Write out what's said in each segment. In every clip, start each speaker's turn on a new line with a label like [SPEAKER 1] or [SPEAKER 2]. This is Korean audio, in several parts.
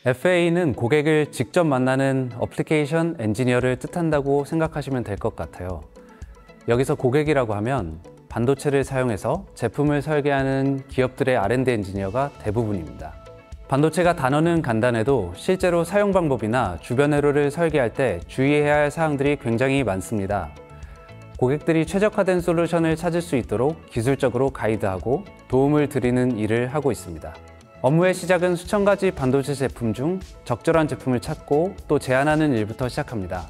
[SPEAKER 1] FA는 고객을 직접 만나는 어플리케이션 엔지니어를 뜻한다고 생각하시면 될 것 같아요. 여기서 고객이라고 하면 반도체를 사용해서 제품을 설계하는 기업들의 R&D 엔지니어가 대부분입니다. 반도체가 단어는 간단해도 실제로 사용 방법이나 주변 회로를 설계할 때 주의해야 할 사항들이 굉장히 많습니다. 고객들이 최적화된 솔루션을 찾을 수 있도록 기술적으로 가이드하고 도움을 드리는 일을 하고 있습니다. 업무의 시작은 수천 가지 반도체 제품 중 적절한 제품을 찾고 또 제안하는 일부터 시작합니다.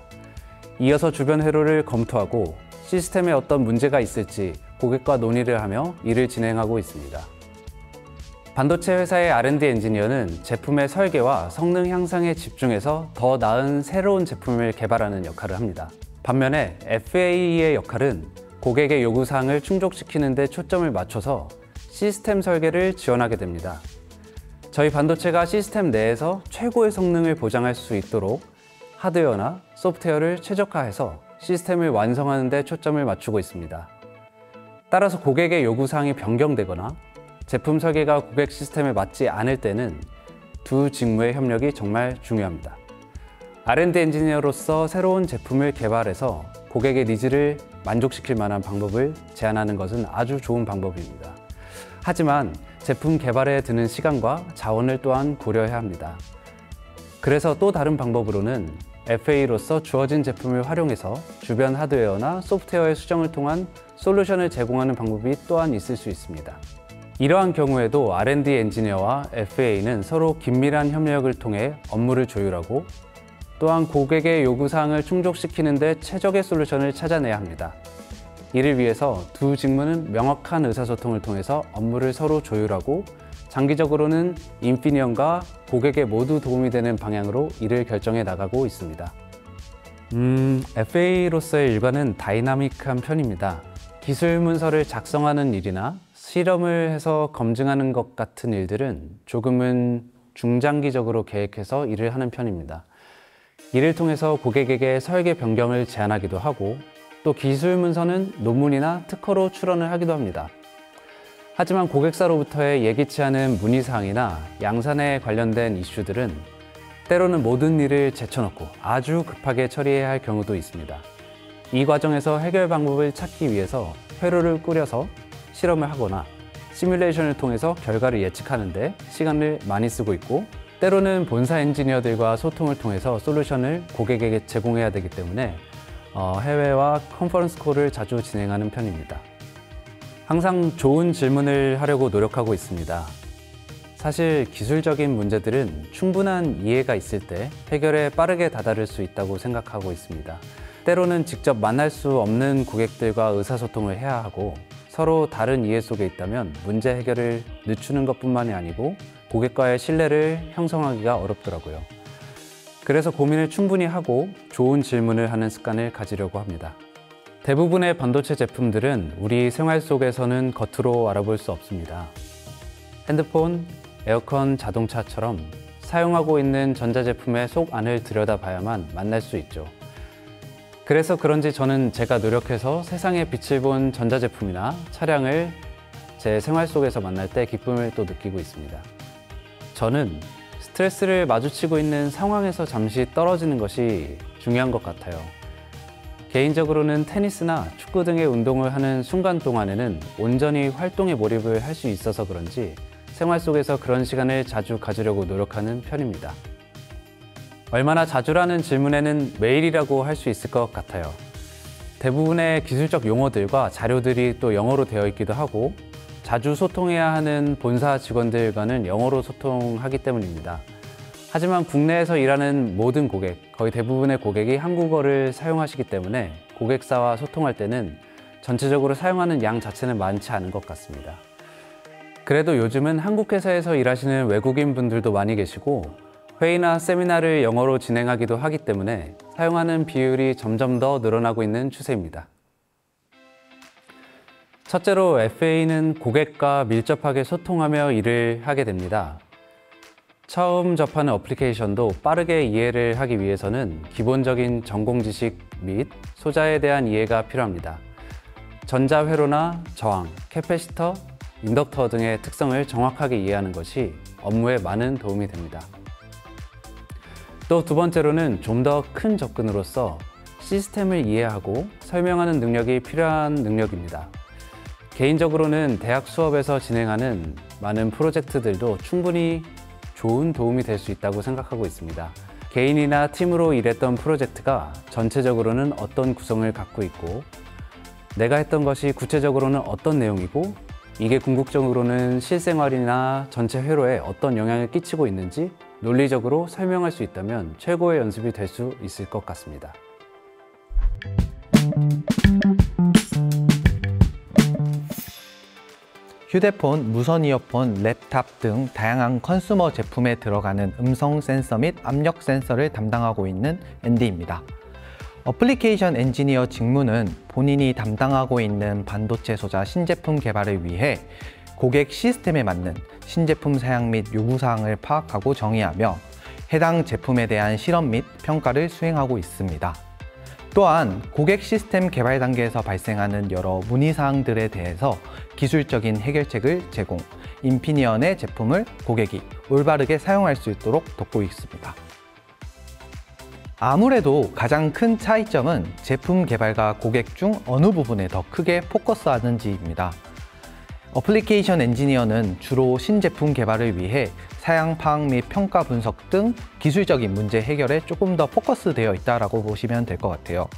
[SPEAKER 1] 이어서 주변 회로를 검토하고 시스템에 어떤 문제가 있을지 고객과 논의를 하며 일을 진행하고 있습니다. 반도체 회사의 R&D 엔지니어는 제품의 설계와 성능 향상에 집중해서 더 나은 새로운 제품을 개발하는 역할을 합니다. 반면에 FA의 역할은 고객의 요구사항을 충족시키는 데 초점을 맞춰서 시스템 설계를 지원하게 됩니다. 저희 반도체가 시스템 내에서 최고의 성능을 보장할 수 있도록 하드웨어나 소프트웨어를 최적화해서 시스템을 완성하는 데 초점을 맞추고 있습니다. 따라서 고객의 요구사항이 변경되거나 제품 설계가 고객 시스템에 맞지 않을 때는 두 직무의 협력이 정말 중요합니다. R&D 엔지니어로서 새로운 제품을 개발해서 고객의 니즈를 만족시킬 만한 방법을 제안하는 것은 아주 좋은 방법입니다. 하지만 제품 개발에 드는 시간과 자원을 또한 고려해야 합니다. 그래서 또 다른 방법으로는 FA로서 주어진 제품을 활용해서 주변 하드웨어나 소프트웨어의 수정을 통한 솔루션을 제공하는 방법이 또한 있을 수 있습니다. 이러한 경우에도 R&D 엔지니어와 FA는 서로 긴밀한 협력을 통해 업무를 조율하고 또한 고객의 요구사항을 충족시키는 데 최적의 솔루션을 찾아내야 합니다. 이를 위해서 두 직무는 명확한 의사소통을 통해서 업무를 서로 조율하고 장기적으로는 인피니언과 고객에 모두 도움이 되는 방향으로 일을 결정해 나가고 있습니다. FA로서의 일과는 다이나믹한 편입니다. 기술 문서를 작성하는 일이나 실험을 해서 검증하는 것 같은 일들은 조금은 중장기적으로 계획해서 일을 하는 편입니다. 이를 통해서 고객에게 설계 변경을 제안하기도 하고 또 기술 문서는 논문이나 특허로 출원을 하기도 합니다. 하지만 고객사로부터의 예기치 않은 문의사항이나 양산에 관련된 이슈들은 때로는 모든 일을 제쳐놓고 아주 급하게 처리해야 할 경우도 있습니다. 이 과정에서 해결 방법을 찾기 위해서 회로를 꾸려서 실험을 하거나 시뮬레이션을 통해서 결과를 예측하는 데 시간을 많이 쓰고 있고 때로는 본사 엔지니어들과 소통을 통해서 솔루션을 고객에게 제공해야 되기 때문에 해외와 컨퍼런스 콜을 자주 진행하는 편입니다. 항상 좋은 질문을 하려고 노력하고 있습니다. 사실 기술적인 문제들은 충분한 이해가 있을 때 해결에 빠르게 다다를 수 있다고 생각하고 있습니다. 때로는 직접 만날 수 없는 고객들과 의사소통을 해야 하고 서로 다른 이해 속에 있다면 문제 해결을 늦추는 것뿐만이 아니고 고객과의 신뢰를 형성하기가 어렵더라고요. 그래서 고민을 충분히 하고 좋은 질문을 하는 습관을 가지려고 합니다. 대부분의 반도체 제품들은 우리 생활 속에서는 겉으로 알아볼 수 없습니다. 핸드폰, 에어컨, 자동차처럼 사용하고 있는 전자제품의 속 안을 들여다봐야만 만날 수 있죠. 그래서 그런지 저는 제가 노력해서 세상의 빛을 본 전자제품이나 차량을 제 생활 속에서 만날 때 기쁨을 또 느끼고 있습니다. 저는 스트레스를 마주치고 있는 상황에서 잠시 떨어지는 것이 중요한 것 같아요. 개인적으로는 테니스나 축구 등의 운동을 하는 순간 동안에는 온전히 활동에 몰입을 할 수 있어서 그런지 생활 속에서 그런 시간을 자주 가지려고 노력하는 편입니다. 얼마나 자주라는 질문에는 매일이라고 할 수 있을 것 같아요. 대부분의 기술적 용어들과 자료들이 또 영어로 되어 있기도 하고 자주 소통해야 하는 본사 직원들과는 영어로 소통하기 때문입니다. 하지만 국내에서 일하는 모든 고객, 거의 대부분의 고객이 한국어를 사용하시기 때문에 고객사와 소통할 때는 전체적으로 사용하는 양 자체는 많지 않은 것 같습니다. 그래도 요즘은 한국 회사에서 일하시는 외국인 분들도 많이 계시고 회의나 세미나를 영어로 진행하기도 하기 때문에 사용하는 비율이 점점 더 늘어나고 있는 추세입니다. 첫째로 FA는 고객과 밀접하게 소통하며 일을 하게 됩니다. 처음 접하는 어플리케이션도 빠르게 이해를 하기 위해서는 기본적인 전공 지식 및 소자에 대한 이해가 필요합니다. 전자회로나 저항, 캐패시터, 인덕터 등의 특성을 정확하게 이해하는 것이 업무에 많은 도움이 됩니다. 또 두 번째로는 좀 더 큰 접근으로서 시스템을 이해하고 설명하는 능력이 필요한 능력입니다. 개인적으로는 대학 수업에서 진행하는 많은 프로젝트들도 충분히 좋은 도움이 될 수 있다고 생각하고 있습니다. 개인이나 팀으로 일했던 프로젝트가 전체적으로는 어떤 구성을 갖고 있고 내가 했던 것이 구체적으로는 어떤 내용이고 이게 궁극적으로는 실생활이나 전체 회로에 어떤 영향을 끼치고 있는지 논리적으로 설명할 수 있다면 최고의 연습이 될 수 있을 것 같습니다.
[SPEAKER 2] 휴대폰, 무선 이어폰, 랩탑 등 다양한 컨슈머 제품에 들어가는 음성 센서 및 압력 센서를 담당하고 있는 앤디입니다. 어플리케이션 엔지니어 직무는 본인이 담당하고 있는 반도체 소자 신제품 개발을 위해 고객 시스템에 맞는 신제품 사양 및 요구사항을 파악하고 정의하며 해당 제품에 대한 실험 및 평가를 수행하고 있습니다. 또한 고객 시스템 개발 단계에서 발생하는 여러 문의사항들에 대해서 기술적인 해결책을 제공, 인피니언의 제품을 고객이 올바르게 사용할 수 있도록 돕고 있습니다. 아무래도 가장 큰 차이점은 제품 개발과 고객 중 어느 부분에 더 크게 포커스하는지입니다. 어플리케이션 엔지니어는 주로 신제품 개발을 위해 사양 파악 및 평가 분석 등 기술적인 문제 해결에 조금 더 포커스되어 있다고 보시면 될 것 같아요.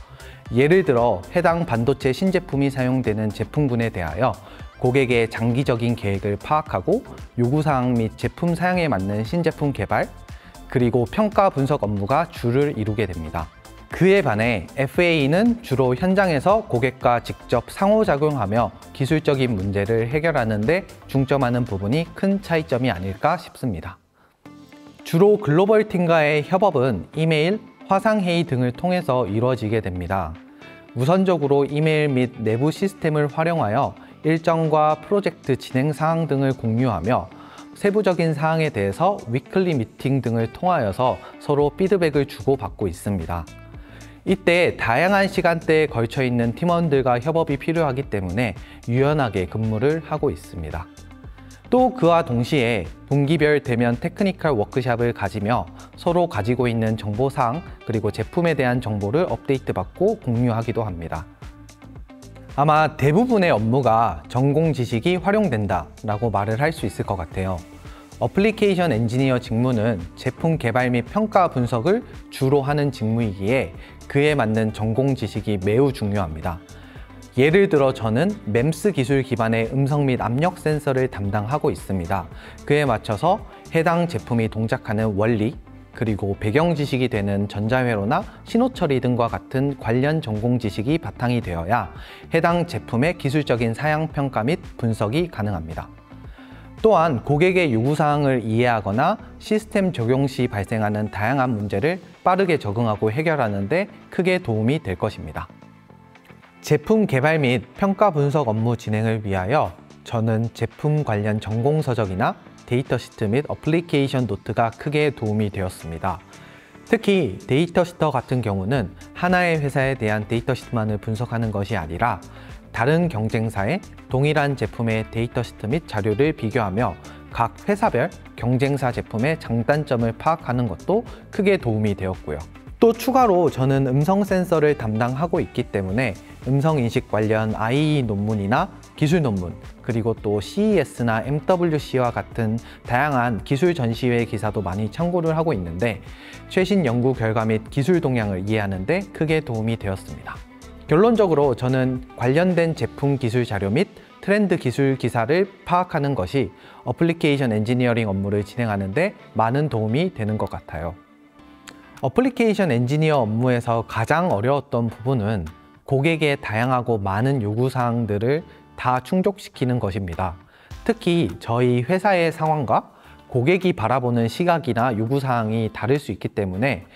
[SPEAKER 2] 예를 들어 해당 반도체 신제품이 사용되는 제품군에 대하여 고객의 장기적인 계획을 파악하고 요구사항 및 제품 사양에 맞는 신제품 개발, 그리고 평가 분석 업무가 주를 이루게 됩니다. 그에 반해 FA는 주로 현장에서 고객과 직접 상호작용하며 기술적인 문제를 해결하는 데 중점하는 부분이 큰 차이점이 아닐까 싶습니다. 주로 글로벌 팀과의 협업은 이메일, 화상회의 등을 통해서 이루어지게 됩니다. 우선적으로 이메일 및 내부 시스템을 활용하여 일정과 프로젝트 진행 사항 등을 공유하며 세부적인 사항에 대해서 위클리 미팅 등을 통하여서 서로 피드백을 주고받고 있습니다. 이때 다양한 시간대에 걸쳐 있는 팀원들과 협업이 필요하기 때문에 유연하게 근무를 하고 있습니다. 또 그와 동시에 분기별 대면 테크니컬 워크숍을 가지며 서로 가지고 있는 정보사항 그리고 제품에 대한 정보를 업데이트받고 공유하기도 합니다. 아마 대부분의 업무가 전공 지식이 활용된다 라고 말을 할 수 있을 것 같아요. 어플리케이션 엔지니어 직무는 제품 개발 및 평가 분석을 주로 하는 직무이기에 그에 맞는 전공 지식이 매우 중요합니다. 예를 들어 저는 MEMS 기술 기반의 음성 및 압력 센서를 담당하고 있습니다. 그에 맞춰서 해당 제품이 동작하는 원리, 그리고 배경 지식이 되는 전자회로나 신호 처리 등과 같은 관련 전공 지식이 바탕이 되어야 해당 제품의 기술적인 사양 평가 및 분석이 가능합니다. 또한 고객의 요구사항을 이해하거나 시스템 적용 시 발생하는 다양한 문제를 빠르게 적응하고 해결하는 데 크게 도움이 될 것입니다. 제품 개발 및 평가 분석 업무 진행을 위하여 저는 제품 관련 전공 서적이나 데이터 시트 및 어플리케이션 노트가 크게 도움이 되었습니다. 특히 데이터 시터 같은 경우는 하나의 회사에 대한 데이터 시트만을 분석하는 것이 아니라 다른 경쟁사의 동일한 제품의 데이터 시트 및 자료를 비교하며 각 회사별 경쟁사 제품의 장단점을 파악하는 것도 크게 도움이 되었고요. 또 추가로 저는 음성 센서를 담당하고 있기 때문에 음성 인식 관련 IE 논문이나 기술 논문, 그리고 또 CES나 MWC와 같은 다양한 기술 전시회 기사도 많이 참고를 하고 있는데 최신 연구 결과 및 기술 동향을 이해하는 데 크게 도움이 되었습니다. 결론적으로 저는 관련된 제품 기술 자료 및 트렌드 기술 기사를 파악하는 것이 어플리케이션 엔지니어링 업무를 진행하는 데 많은 도움이 되는 것 같아요. 어플리케이션 엔지니어 업무에서 가장 어려웠던 부분은 고객의 다양하고 많은 요구사항들을 다 충족시키는 것입니다. 특히 저희 회사의 상황과 고객이 바라보는 시각이나 요구사항이 다를 수 있기 때문에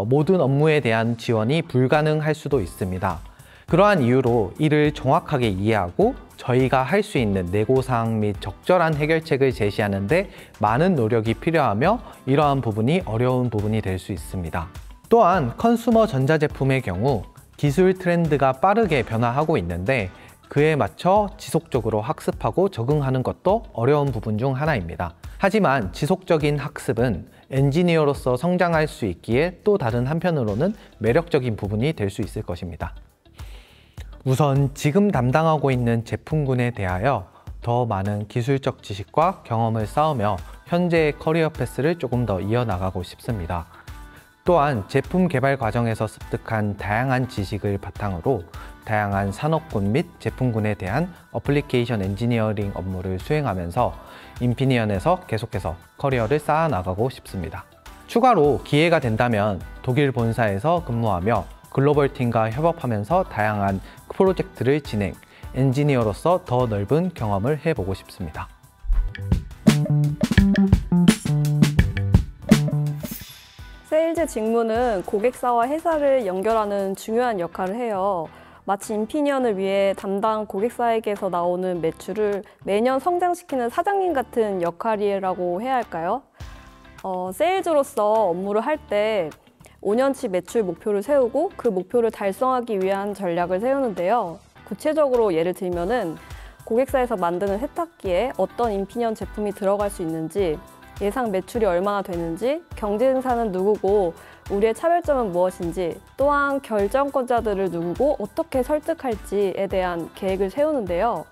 [SPEAKER 2] 모든 업무에 대한 지원이 불가능할 수도 있습니다. 그러한 이유로 이를 정확하게 이해하고 저희가 할 수 있는 내고사항 및 적절한 해결책을 제시하는 데 많은 노력이 필요하며 이러한 부분이 어려운 부분이 될 수 있습니다. 또한 컨슈머 전자제품의 경우 기술 트렌드가 빠르게 변화하고 있는데 그에 맞춰 지속적으로 학습하고 적응하는 것도 어려운 부분 중 하나입니다. 하지만 지속적인 학습은 엔지니어로서 성장할 수 있기에 또 다른 한편으로는 매력적인 부분이 될 수 있을 것입니다. 우선 지금 담당하고 있는 제품군에 대하여 더 많은 기술적 지식과 경험을 쌓으며 현재의 커리어 패스를 조금 더 이어나가고 싶습니다. 또한 제품 개발 과정에서 습득한 다양한 지식을 바탕으로 다양한 산업군 및 제품군에 대한 어플리케이션 엔지니어링 업무를 수행하면서 인피니언에서 계속해서 커리어를 쌓아나가고 싶습니다. 추가로 기회가 된다면 독일 본사에서 근무하며 글로벌 팀과 협업하면서 다양한 프로젝트를 진행, 엔지니어로서 더 넓은 경험을 해보고 싶습니다.
[SPEAKER 3] 세일즈 직무는 고객사와 회사를 연결하는 중요한 역할을 해요. 마치 인피니언을 위해 담당 고객사에게서 나오는 매출을 매년 성장시키는 사장님 같은 역할이라고 해야 할까요? 세일즈로서 업무를 할 때 5년치 매출 목표를 세우고 그 목표를 달성하기 위한 전략을 세우는데요. 구체적으로 예를 들면은 고객사에서 만드는 세탁기에 어떤 인피니언 제품이 들어갈 수 있는지, 예상 매출이 얼마나 되는지, 경쟁사는 누구고 우리의 차별점은 무엇인지, 또한 결정권자들을 누구고 어떻게 설득할지에 대한 계획을 세우는데요.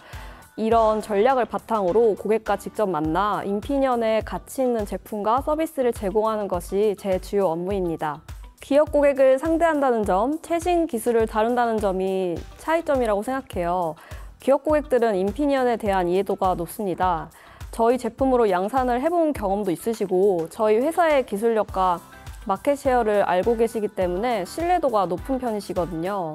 [SPEAKER 3] 이런 전략을 바탕으로 고객과 직접 만나 인피니언의 가치 있는 제품과 서비스를 제공하는 것이 제 주요 업무입니다. 기업 고객을 상대한다는 점, 최신 기술을 다룬다는 점이 차이점이라고 생각해요. 기업 고객들은 인피니언에 대한 이해도가 높습니다. 저희 제품으로 양산을 해본 경험도 있으시고 저희 회사의 기술력과 마켓 쉐어를 알고 계시기 때문에 신뢰도가 높은 편이시거든요.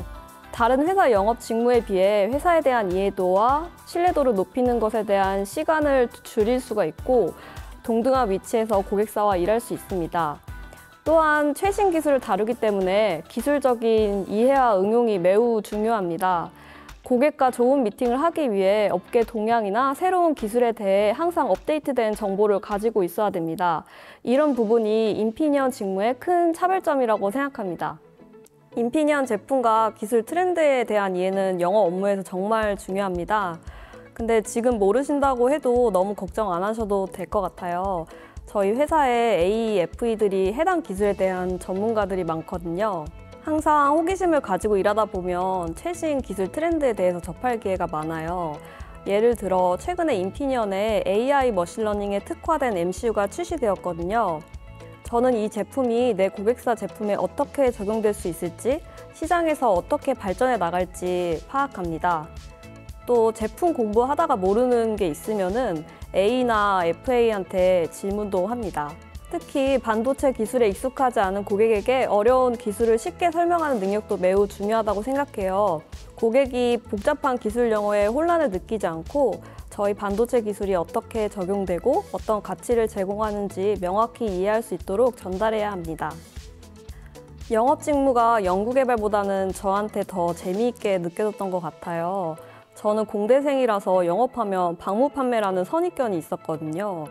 [SPEAKER 3] 다른 회사 영업 직무에 비해 회사에 대한 이해도와 신뢰도를 높이는 것에 대한 시간을 줄일 수가 있고 동등한 위치에서 고객사와 일할 수 있습니다. 또한 최신 기술을 다루기 때문에 기술적인 이해와 응용이 매우 중요합니다. 고객과 좋은 미팅을 하기 위해 업계 동향이나 새로운 기술에 대해 항상 업데이트된 정보를 가지고 있어야 됩니다. 이런 부분이 인피니언 직무의 큰 차별점이라고 생각합니다. 인피니언 제품과 기술 트렌드에 대한 이해는 영어 업무에서 정말 중요합니다. 근데 지금 모르신다고 해도 너무 걱정 안 하셔도 될 것 같아요. 저희 회사에 AE, FE들이 해당 기술에 대한 전문가들이 많거든요. 항상 호기심을 가지고 일하다 보면 최신 기술 트렌드에 대해서 접할 기회가 많아요. 예를 들어 최근에 인피니언에 AI 머신러닝에 특화된 MCU가 출시되었거든요. 저는 이 제품이 내 고객사 제품에 어떻게 적용될 수 있을지, 시장에서 어떻게 발전해 나갈지 파악합니다. 또 제품 공부하다가 모르는 게 있으면은 A나 FA한테 질문도 합니다. 특히 반도체 기술에 익숙하지 않은 고객에게 어려운 기술을 쉽게 설명하는 능력도 매우 중요하다고 생각해요. 고객이 복잡한 기술 용어에 혼란을 느끼지 않고 저희 반도체 기술이 어떻게 적용되고 어떤 가치를 제공하는지 명확히 이해할 수 있도록 전달해야 합니다. 영업 직무가 연구개발보다는 저한테 더 재미있게 느껴졌던 것 같아요. 저는 공대생이라서 영업하면 방무 판매라는 선입견이 있었거든요.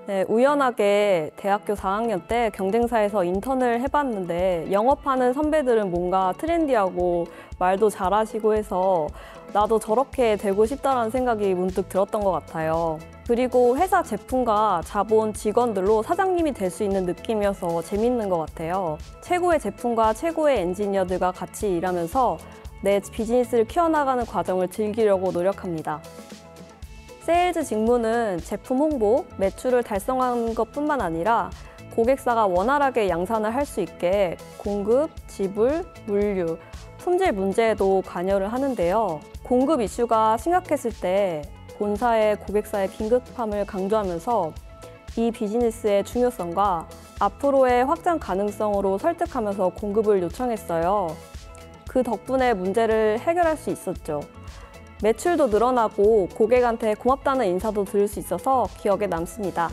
[SPEAKER 3] 네, 우연하게 대학교 4학년 때 경쟁사에서 인턴을 해봤는데 영업하는 선배들은 뭔가 트렌디하고 말도 잘하시고 해서 나도 저렇게 되고 싶다라는 생각이 문득 들었던 것 같아요. 그리고 회사 제품과 자본 직원들로 사장님이 될 수 있는 느낌이어서 재밌는 것 같아요. 최고의 제품과 최고의 엔지니어들과 같이 일하면서 내 비즈니스를 키워나가는 과정을 즐기려고 노력합니다. 세일즈 직무는 제품 홍보, 매출을 달성하는 것뿐만 아니라 고객사가 원활하게 양산을 할 수 있게 공급, 지불, 물류, 품질 문제에도 관여를 하는데요. 공급 이슈가 심각했을 때 본사의 고객사의 긴급함을 강조하면서 이 비즈니스의 중요성과 앞으로의 확장 가능성으로 설득하면서 공급을 요청했어요. 그 덕분에 문제를 해결할 수 있었죠. 매출도 늘어나고 고객한테 고맙다는 인사도 들을 수 있어서 기억에 남습니다.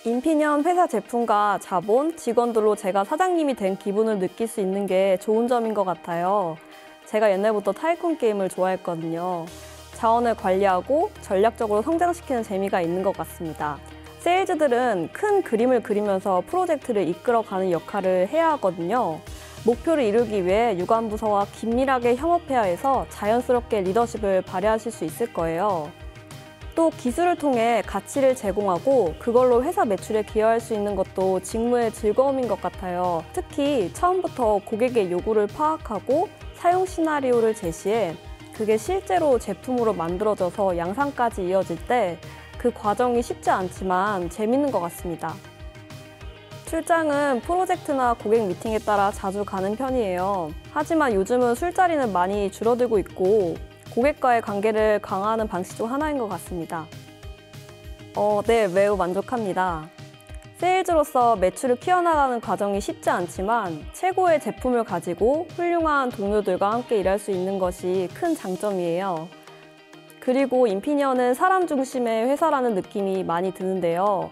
[SPEAKER 3] 인피니언 회사 제품과 자본, 직원들로 제가 사장님이 된 기분을 느낄 수 있는 게 좋은 점인 것 같아요. 제가 옛날부터 타이쿤 게임을 좋아했거든요. 자원을 관리하고 전략적으로 성장시키는 재미가 있는 것 같습니다. 세일즈들은 큰 그림을 그리면서 프로젝트를 이끌어가는 역할을 해야 하거든요. 목표를 이루기 위해 유관부서와 긴밀하게 협업해야 해서 자연스럽게 리더십을 발휘하실 수 있을 거예요. 또 기술을 통해 가치를 제공하고 그걸로 회사 매출에 기여할 수 있는 것도 직무의 즐거움인 것 같아요. 특히 처음부터 고객의 요구를 파악하고 사용 시나리오를 제시해 그게 실제로 제품으로 만들어져서 양산까지 이어질 때 그 과정이 쉽지 않지만 재밌는 것 같습니다. 출장은 프로젝트나 고객 미팅에 따라 자주 가는 편이에요. 하지만 요즘은 술자리는 많이 줄어들고 있고 고객과의 관계를 강화하는 방식 중 하나인 것 같습니다. 네, 매우 만족합니다. 세일즈로서 매출을 키워나가는 과정이 쉽지 않지만 최고의 제품을 가지고 훌륭한 동료들과 함께 일할 수 있는 것이 큰 장점이에요. 그리고 인피니언은 사람 중심의 회사라는 느낌이 많이 드는데요.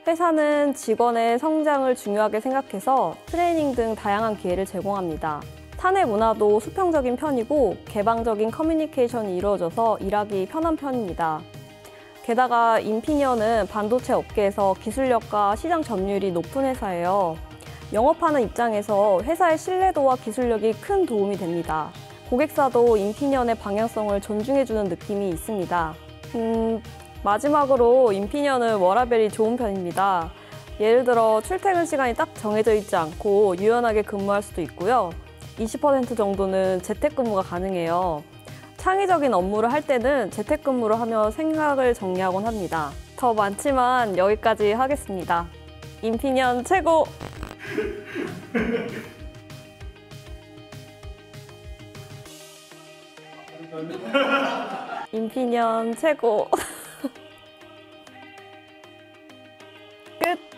[SPEAKER 3] 회사는 직원의 성장을 중요하게 생각해서 트레이닝 등 다양한 기회를 제공합니다. 사내 문화도 수평적인 편이고 개방적인 커뮤니케이션이 이루어져서 일하기 편한 편입니다. 게다가 인피니언은 반도체 업계에서 기술력과 시장 점유율이 높은 회사예요. 영업하는 입장에서 회사의 신뢰도와 기술력이 큰 도움이 됩니다. 고객사도 인피니언의 방향성을 존중해주는 느낌이 있습니다. 마지막으로 인피니언은 워라밸이 좋은 편입니다. 예를 들어 출퇴근 시간이 딱 정해져 있지 않고 유연하게 근무할 수도 있고요. 20% 정도는 재택근무가 가능해요. 창의적인 업무를 할 때는 재택근무를 하며 생각을 정리하곤 합니다. 더 많지만 여기까지 하겠습니다. 인피니언 최고! 인피니언 최고! 끝!